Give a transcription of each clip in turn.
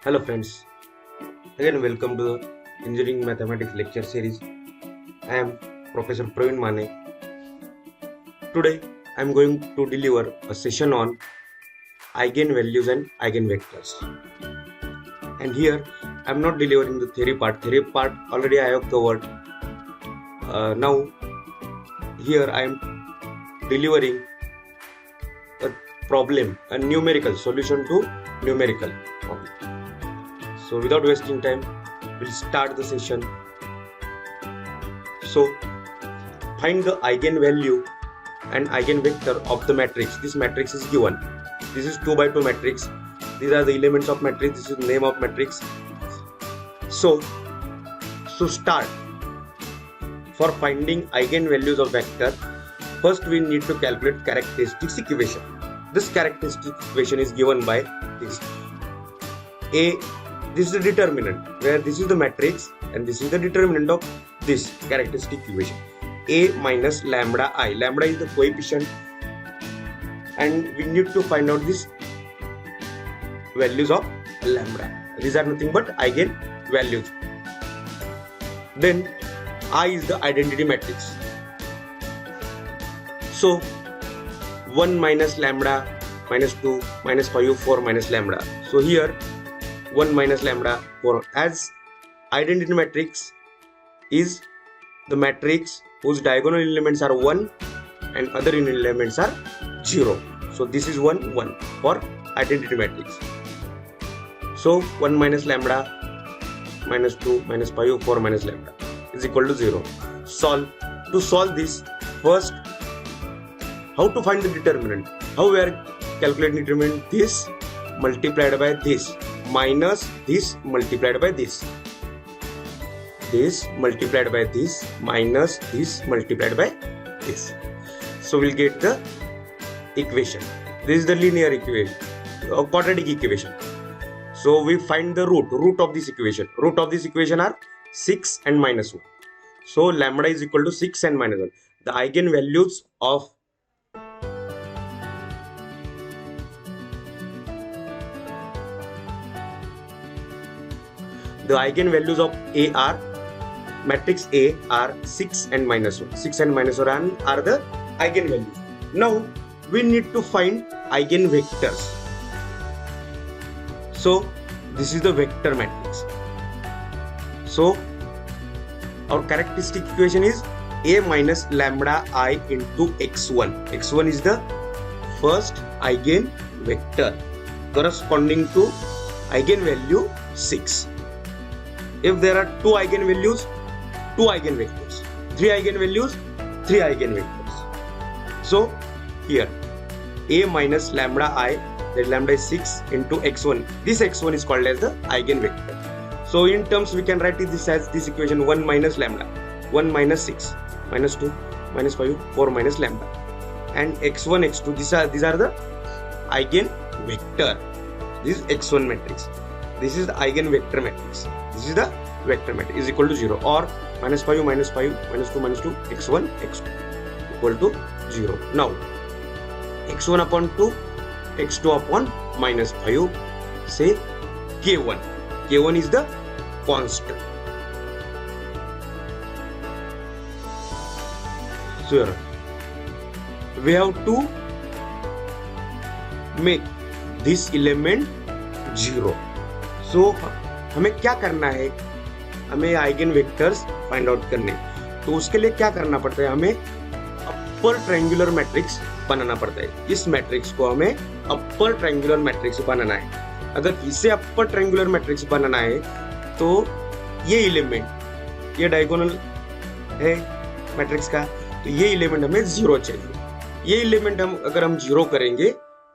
Hello friends, again welcome to the Engineering Mathematics lecture series. I am Professor Praveen Mane. Today I am going to deliver a session on eigenvalues and eigenvectors. And here I am not delivering the theory part. Theory part already I have covered. Now here I am delivering a problem, a numerical solution to numerical problem. So without wasting time, we'll start the session. So find the eigenvalue and eigenvector of the matrix. This matrix is given. This is 2 by 2 matrix. These are the elements of matrix. This is the name of matrix. So start. For finding eigenvalues of vector, first we need to calculate characteristics equation. This characteristic equation is given by this. This is the determinant, where this is the matrix and this is the determinant of this characteristic equation. A minus lambda I. Lambda is the coefficient and we need to find out these values of lambda. These are nothing but eigenvalues. Then I is the identity matrix. So 1 minus lambda minus 2 minus 5 4 minus lambda. So here 1 minus lambda 4, as identity matrix is the matrix whose diagonal elements are 1 and other elements are 0. So this is 1 1 for identity matrix. So 1 minus lambda minus 2 minus 5 4 minus lambda is equal to 0. To solve this, first how to find the determinant? How we are calculating determinant? This multiplied by this minus this multiplied by this. This multiplied by this minus this multiplied by this. So we'll get the equation. This is the linear equation, a quadratic equation. So we find the root of this equation. Root of this equation are 6 and minus 1. So lambda is equal to 6 and minus 1. The eigenvalues of A are matrix A are 6 and minus 1. 6 and minus 1 are the eigenvalues. Now we need to find eigenvectors. So this is the vector matrix. So our characteristic equation is A minus lambda I into x1. x1 is the first eigenvector corresponding to eigenvalue 6. If there are 2 eigenvalues, 2 eigenvectors. 3 eigenvalues, 3 eigenvectors. So here A minus lambda I, that lambda is 6 into x1. This x1 is called as the eigenvector. So in terms we can write this as this equation: 1 minus lambda, 1 minus 6, minus 2, minus 5, 4 minus lambda. And x1, x2, these are the eigenvector. This is x1 matrix. This is the eigenvector matrix. This is the vector matrix is equal to 0, or minus 5 minus 5 minus 2 minus 2 x1 x2 equal to 0. Now x1 upon 2 x2 upon minus 5, say k1. K1 is the constant. So here we have to make this element 0. So हमें क्या करना है? हमें eigen vectors find out करने, तो उसके लिए क्या करना पड़ता है? हमें अपर ट्रायंगुलर मैट्रिक्स बनाना पड़ता है. इस मैट्रिक्स को हमें अपर ट्रायंगुलर मैट्रिक्स बनाना है. अगर इसे अपर ट्रायंगुलर मैट्रिक्स बनाना है तो ये एलिमेंट, ये डायगोनल है मैट्रिक्स का, तो ये एलिमेंट हमें 0 चाहिए. ये एलिमेंट अगर हम 0 करेंगे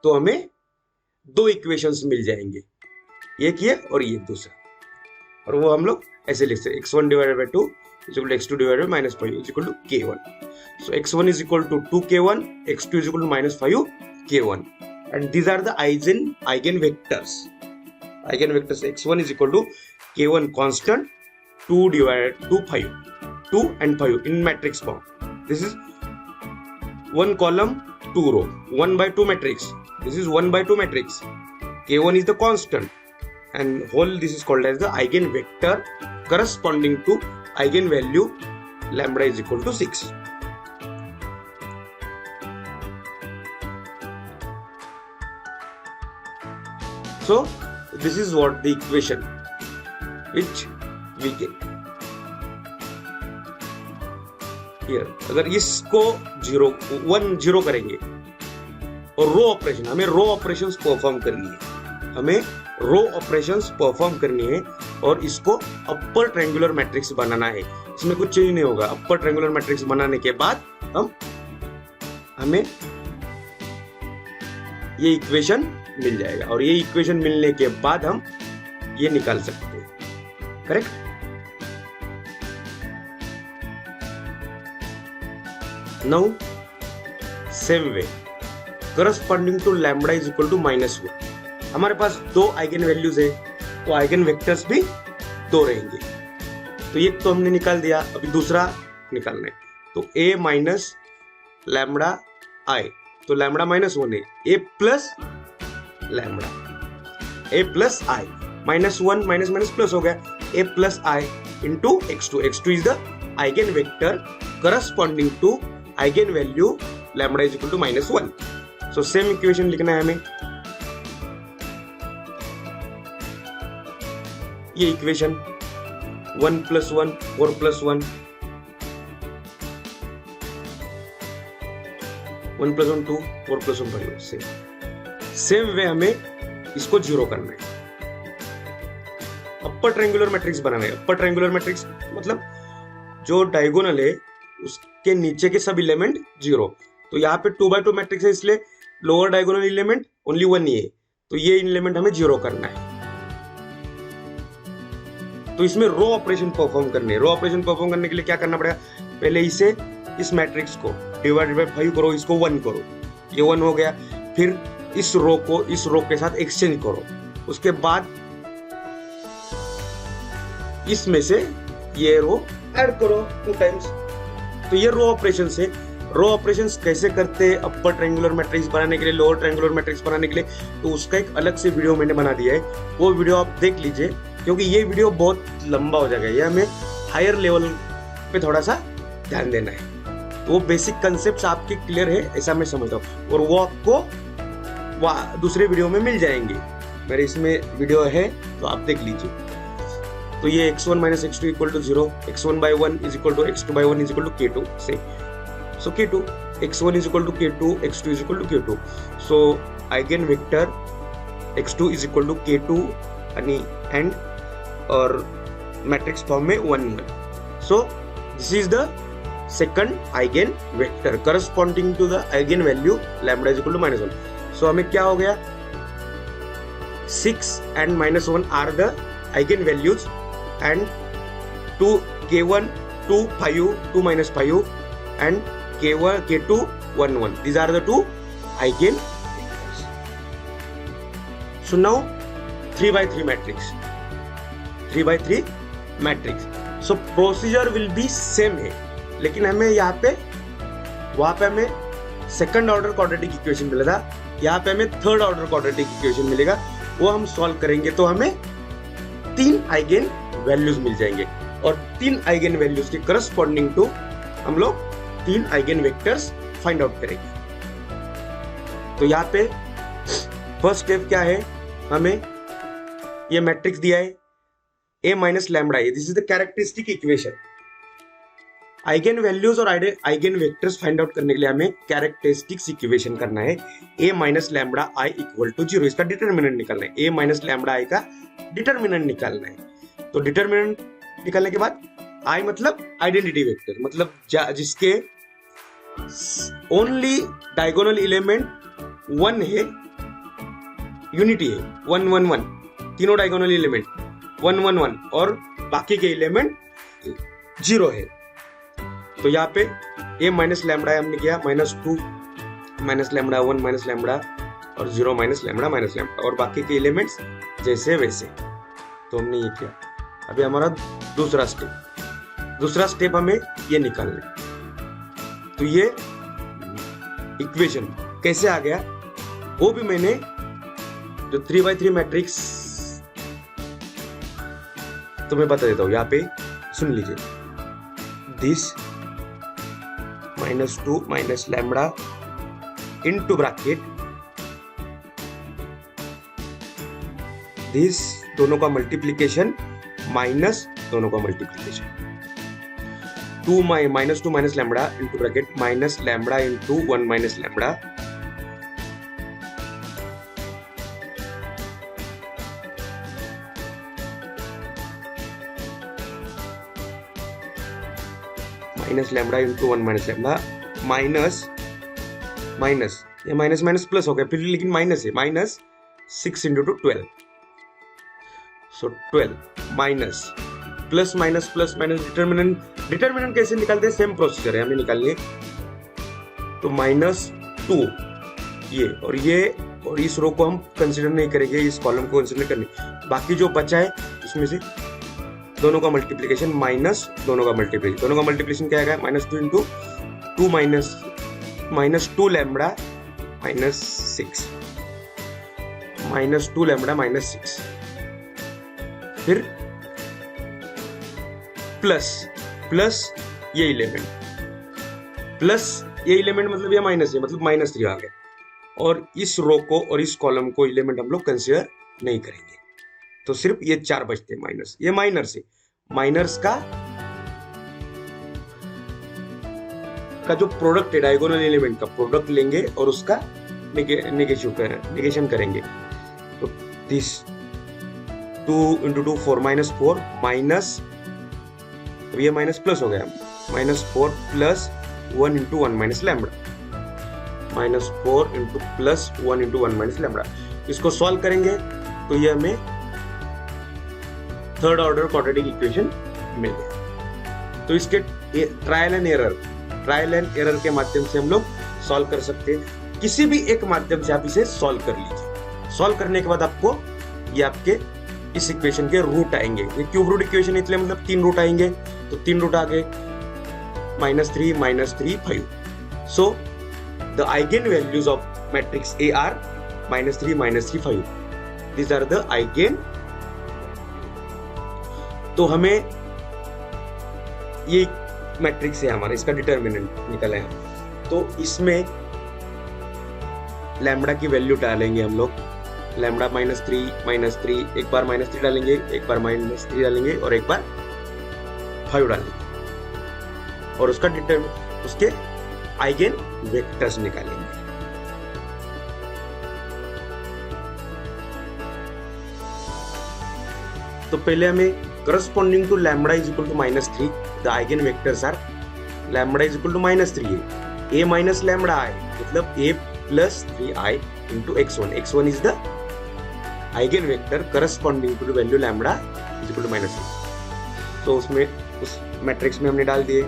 तो हमें 2 इक्वेशंस मिल जाएंगे, एक ये और ये दूसरा, और वो हम लोग ऐसे लिखते हैं: x1 divided by 2 is equal to x2 divided by minus 5 is equal to k1. So x1 is equal to 2k1, x2 is equal to minus 5k1, and these are the eigenvectors. Eigenvectors x1 is equal to k1 constant, 2 divided 2 5, 2 and 5 in matrix form. This is 1 column 2 row, 1 by 2 matrix. This is 1 by 2 matrix. K1 is the constant. and whole this is called as the eigenvector corresponding to eigenvalue lambda is equal to 6. So this is what the equation which we get here. अगर इसको 0 करेंगे और row operation, हमें रो operations perform करनी है, हमें रो operations perform करनी है और इसको अपर ट्रायंगुलर मैट्रिक्स बनाना है. इसमें कुछ चेंज नहीं होगा. अपर ट्रायंगुलर मैट्रिक्स बनाने के बाद हमें ये इक्वेशन मिल जाएगा और ये इक्वेशन मिलने के बाद हम ये निकाल सकते हैं. Correct. Now same way corresponding to lambda is equal to -1. हमारे पास 2 आइगन वैल्यूज है तो आइगन वेक्टर्स भी 2 रहेंगे. तो ये तो हमने निकाल दिया. अभी दूसरा निकालना है. तो a माइनस लैम्बडा आई, तो लैम्बडा -1 है, a plus lambda, a plus I, -1 minus minus plus हो गया, a plus I into x2. x2 is the eigen vector corresponding to eigen value lambda is equal to -1. So same equation लिखना है हमें. ये equation 1 + 1 4 + 1 1 + 1 2 4 + 1 5. Same way हमें इसको 0 करना है. अपर ट्रायंगुलर मैट्रिक्स बनाना है. अपर ट्रायंगुलर मैट्रिक्स मतलब जो डायगोनल है उसके नीचे के सब एलिमेंट 0. तो यहाँ पे 2x2 मैट्रिक्स है इसलिए लोअर डायगोनल एलिमेंट ओनली 1 ही है. तो ये एलिमेंट हमें 0 करना है. तो इसमें रो ऑपरेशन परफॉर्म करने. रो ऑपरेशन परफॉर्म करने के लिए क्या करना पड़ेगा? पहले इसे इस मैट्रिक्स को डिवाइडेड बाय 5 करो, इसको 1 करो, ये 1 हो गया. फिर इस रो को इस रो के साथ एक्सचेंज करो. उसके बाद इसमें से ये रो ऐड करो 2 टाइम्स. तो ये रो ऑपरेशन से. रो ऑपरेशंस कैसे करते हैं अपर ट्रायंगुलर मैट्रिक्स बनाने के लिए, लोअर ट्रायंगुलर मैट्रिक्स बनाने के लिए, तो उसका एक अलग से वीडियो मैंने बना दिया है. वो वीडियो आप देख लीजिए क्योंकि ये वीडियो बहुत लंबा हो जाएगा. ये हमें हायर लेवल पे थोड़ा सा ध्यान देना है. तो वो बेसिक कंसेप्ट आपके क्लियर है ऐसा मैं समझता हूँ और वो आपको दूसरे वीडियो में मिल जाएंगे. मेरे इसमें वीडियो है तो आप देख लीजिए. तो ये x1 - x2 = 0, x1/1 = x2/1 = k2 से. So k2, x1 = k2, x2 = k2. So eigenvector x2 = k2 and और मैट्रिक्स फॉर्म में 1 1. So this is the second eigenvector corresponding to the eigenvalue lambda is equal to -1. So हमें क्या हो गया? 6 and -1 are the eigenvalues and 2 k1 2 5 2 - 5 and k1 k2 1 1. These are the 2 eigenvectors. So now 3x3 matrix. 3x3 matrix. So procedure will be same है, लेकिन हमें यहाँ पे वहाँ पे हमें सेकंड ऑर्डर क्वाड्रेटिक इक्वेशन मिला था, यहाँ पे हमें थर्ड ऑर्डर क्वाड्रेटिक इक्वेशन मिलेगा. वो हम सॉल्व करेंगे तो हमें 3 आइगन वैल्यूज मिल जाएंगे और 3 आइगन वैल्यूज के करस्पॉन्डिंग टू हम लोग 3 आइगन वेक्टर्स फाइंड आउट करेंगे. तो यहाँ पे फर्स्ट स्टेप क्या है? हमें ये मैट्रिक्स दिया है a minus lambda A. This is the characteristic equation. Eigen values और आइगन वेक्टर्स फाइंड आउट करने के लिए हमें कैरेक्टरिस्टिक्स इक्वेशन करना है. a माइनस लैम्बडा आई = 0. इसका डिटरमिनेंट निकालना है. a माइनस लैम्बडा आई का डिटरमिनेंट निकालना है. तो डिटरमिनेंट निकालने के बाद आई मतलब आइडेंटिटी वेक्टर, मतलब जिसके ओनली डायगोनल एलिमेंट 1 है, यूनिटी है 1 1 1. तीनों डायगोनल एलिमेंट 1 1 1 और बाकी के एलिमेंट 0 है. तो यहाँ पे a माइनस लैम्बडा हमने किया -2 माइनस लैम्बडा 1 माइनस लैम्बडा और 0 माइनस लैम्बडा माइनस लैम्बडा और बाकी के एलिमेंट्स जैसे वैसे. तो हमने ये किया. अभी हमारा दूसरा स्टेप हमें ये निकालना है. तो ये इक्वेशन कैसे आ गया वो भी मैंने जो 3x3 मैट्रिक्स तो मैं बता देता हूँ, यहाँ पे सुन लीजिए, this -2 minus lambda into bracket this, दोनों का मल्टीप्लीकेशन माइनस दोनों का multiplication, -2 minus lambda into bracket minus lambda into 1 minus lambda minus lambda into 1 minus lambda minus minus, ये माइनस माइनस प्लस हो गया फिर, लेकिन माइनस है, माइनस 6 इंटू 12, सो 12 minus plus minus plus minus, determinant कैसे निकालते हैं, सेम प्रोसीजर है हमें निकालने। तो -2 ये और इस रो को हम कंसीडर नहीं करेंगे, इस कॉलम को कंसीडर करने, बाकी जो बचा है उसमें से दोनों का मल्टीप्लिकेशन माइनस दोनों का मल्टीप्लिकेशन क्या आएगा, -2 इंटू 2 माइनस 2 लैम्बडा -6 -2 लैम्बडा -6, फिर प्लस ये एलिमेंट मतलब ये माइनस है, मतलब -3 आ गया, और इस रो को और इस कॉलम को एलिमेंट हम लोग कंसीडर नहीं करेंगे, तो सिर्फ ये 4 बचते हैं माइनस, ये माइनर्स है, माइनर्स का जो प्रोडक्ट है, डायगोनल एलिमेंट का प्रोडक्ट लेंगे और उसका नेगेशन करेंगे, तो दिस 2 इंटू 2 4 -4 माइनस, अब ये माइनस प्लस हो गया, -4 plus 1 into 1 minus lambda, -4 into plus 1 into 1 minus lambda, इसको सॉल्व करेंगे तो ये हमें थर्ड ऑर्डर क्वाड्रेटिक इक्वेशन मिल गया। तो इसके ट्रायल एंड एरर के माध्यम से हम लोग सॉल्व कर सकते हैं, किसी भी एक माध्यम से आप इसे सॉल्व कर लीजिए। सॉल्व करने के बाद आपको ये आपके इस इक्वेशन के रूट आएंगे, ये क्यूब रूट इक्वेशन इसलिए मतलब 3 रूट आएंगे, तो 3 रूट आ गए, -3 -3 5, so the eigen values of matrix A are -3 -3 5, these are the eigen. तो हमें ये मैट्रिक्स है हमारा, इसका डिटर्मिनेंट निकला है, तो इसमें लैम्बडा की वैल्यू डालेंगे हम लोग, लैम्बडा -3 एक बार -3 डालेंगे, एक बार -3 डालेंगे और एक बार 5 डालेंगे, और उसका उसके आइगेन वेक्टर्स निकालेंगे। तो पहले हमें corresponding to lambda is equal to -3, the eigenvectors are lambda is equal to -3 है, a minus lambda I मतलब a plus 3i into x1, x1 is the eigenvector corresponding to the value lambda is equal to -3। तो उसमें उस matrix में हमने डाल दिए,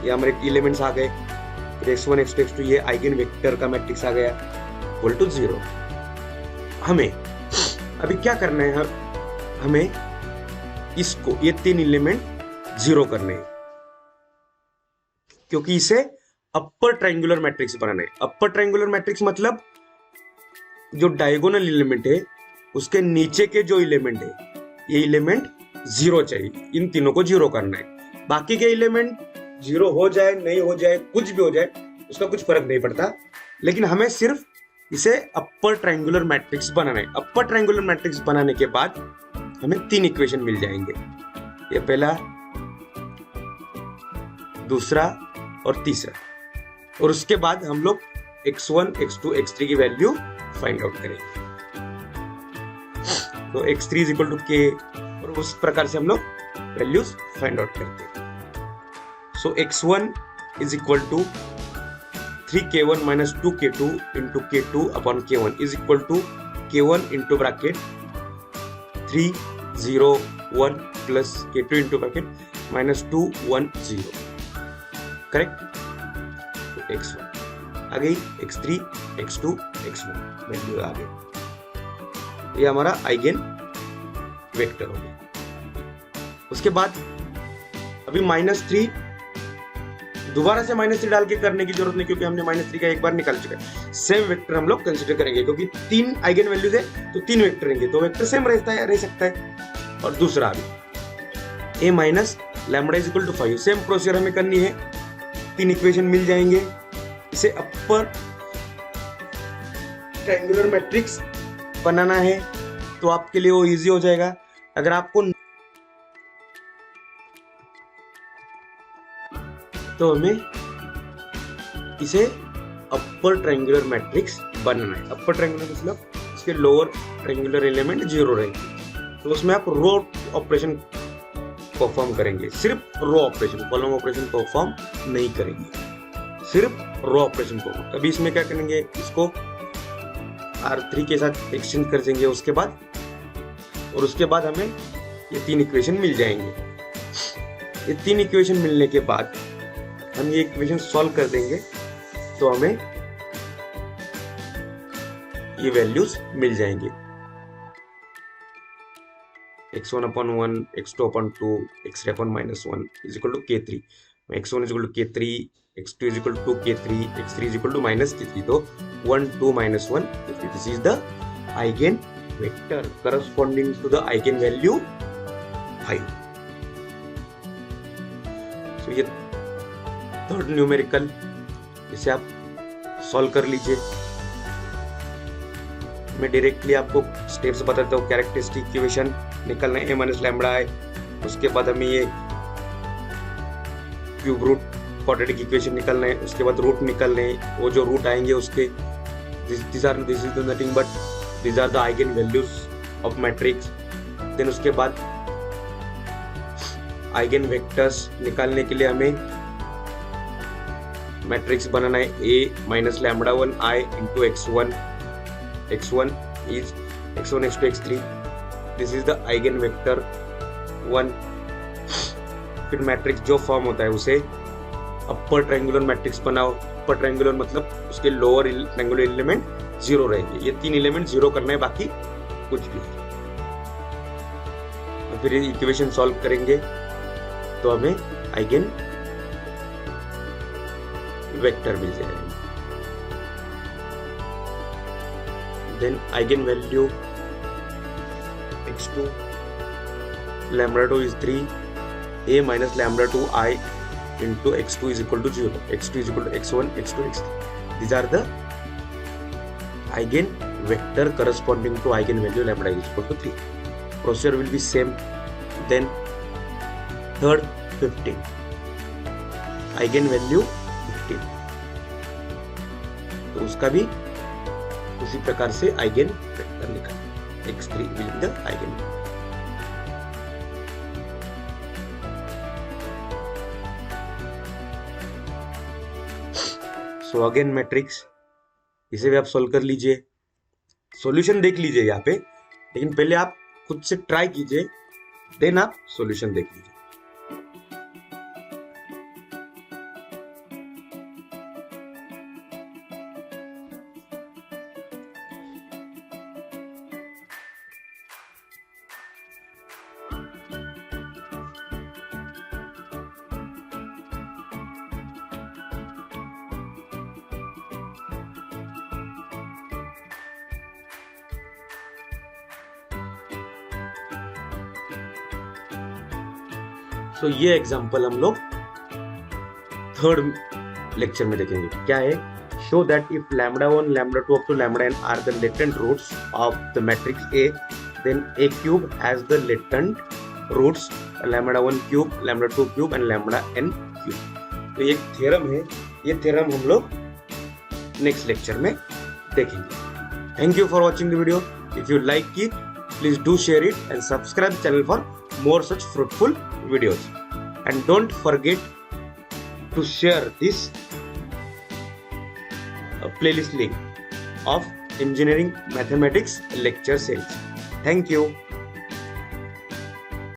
ये हमारे एलिमेंट्स आ गए, फिर x1 x2 x2 ये आइगेनवेक्टर का मैट्रिक्स आ गया इक्वल टू 0। हमें अभी क्या करना है, हमें इसको ये 3 एलिमेंट 0 करने हैं, क्योंकि इसे अपर ट्रायंगुलर मैट्रिक्स बनाना है। अपर ट्रायंगुलर मैट्रिक्स मतलब जो डायगोनल एलिमेंट है उसके नीचे के जो एलिमेंट है, ये एलिमेंट 0 चाहिए, इन तीनों को 0 करना है। बाकी के एलिमेंट 0 हो जाए नहीं हो जाए, कुछ भी हो जाए, उसका कुछ फर्क नहीं पड़ता, लेकिन हमें सिर्फ इसे अपर ट्रायंगुलर मैट्रिक्स बनाना है। अपर ट्रायंगुलर मैट्रिक्स बनाने के बाद हमें 3 इक्वेशन मिल जाएंगे, ये पहला, दूसरा और तीसरा, और उसके बाद हम लोग x1 x2 x3 की वैल्यू फाइंड आउट करेंगे। तो x3 is equal to k, और उस प्रकार से हम लोग वैल्यूज फाइंड आउट करते हैं। So x1 is equal to 3k1 minus 2k2 into k2 upon k1 is equal to k1 into bracket 3 0 1 plus k2 into bracket -2 1 0, correct. तो x1 आ गई, x3 x2 x1 वैल्यू आ गई, ये हमारा eigen vector हो गया। उसके बाद अभी -3 दोबारा से -3 डाल के करने की जरूरत नहीं, क्योंकि हमने -3 का एक बार निकाल चुका है। सेम वेक्टर हम लोग कंसीडर करेंगे, क्योंकि 3 आइगेन वैल्यूज है तो 3 वेक्टर रहेंगे, 2 वेक्टर सेम रह सकता है। और दूसरा भी a minus lambda is equal to 5। Same procedure हमें करनी है, 3 इक्वेशन मिल जाएंगे, इसे अपर ट्रायंगुलर मैट्रिक्स बनाना है तो आपके लिए वो इजी हो जाएगा। अगर आपको तो हमें इसे अपर ट्रायंगुलर मैट्रिक्स बनाना है। अपर ट्रायंगुलर मतलब इसके लोअर ट्रायंगुलर एलिमेंट 0 रहेंगे, तो उसमें आप रो ऑपरेशन परफॉर्म करेंगे, सिर्फ row operation, column operation perform नहीं करेंगे, सिर्फ रो ऑपरेशन परफॉर्म। अभी इसमें क्या करेंगे, इसको R3 के साथ एक्सचेंज कर देंगे उसके बाद, और उसके बाद हमें ये 3 इक्वेशन मिल जाएंगे। ये 3 इक्वेशन मिलने के बाद हम ये इक्वेशन सॉल्व कर देंगे तो हमें ये वैल्यूज मिल जाएंगे। x1/1, x2/2, x3/-1 is equal to k3, x1 is equal to k3, x2 is equal to k3, x3 is equal to -k3, तो 1, 2, -1, k3. This is the eigen vector corresponding to the eigen value 5. So ये third numerical, इसे आप solve कर लीजिए। मैं directly आपको steps बताता हूँ। कैरेक्टरिस्टिक इक्वेशन निकलना है a माइनस लैम्बडा है, उसके बाद हमें ये क्यूब रूट क्वाड्रेटिक इक्वेशन निकलना है, उसके बाद रूट निकलने हैं, वो जो रूट आएंगे उसके this is nothing but this are the eigen values of matrix. Then उसके बाद आइगन वेक्टर्स निकालने के लिए हमें मैट्रिक्स बनाना है a minus lambda 1 i into x1 is x1 x2 x3, this is the eigen vector 1। फिर मैट्रिक्स जो form होता है उसे अपर ट्रायंगुलर मैट्रिक्स बनाओ। अपर ट्रायंगुलर मतलब उसके लोअर ट्रायंगुलर एलिमेंट 0 रहेंगे, ये 3 एलिमेंट 0 करना है, बाकी कुछ भी। फिर इक्वेशन सॉल्व करेंगे तो हमें आइगन वेक्टर मिल जाएगा। Then eigen value x2 lambda 2 is 3, a minus lambda 2 i into x2 is equal to 0, x2 is equal to x1, x2, x3. These are the eigen vector corresponding to eigen value lambda is equal to 3. Procedure will be same. Then third 15, eigen value 15, तो उसका भी उसी प्रकार से eigen vector निकाल, x3 will be the eigen. So again matrix, इसे भी आप सॉल्व कर लीजिए, सॉल्यूशन देख लीजिए यहाँ पे, लेकिन पहले आप खुद से ट्राई कीजिए, देन आप सॉल्यूशन देख लीजिए। तो ये एग्जांपल हम लोग थर्ड लेक्चर में देखेंगे। क्या है? Show that if lambda 1, lambda 2 up to lambda n are the latent roots of the matrix A, then A cube has the latent roots lambda 1 cube, lambda 2 cube and lambda n cube. तो ये एक theorem है, ये theorem हम लोग next lecture में देखेंगे। Thank you for watching the video. If you like it, please do share it and subscribe channel for more such fruitful videos, and don't forget to share this playlist link of engineering mathematics lecture series. Thank you.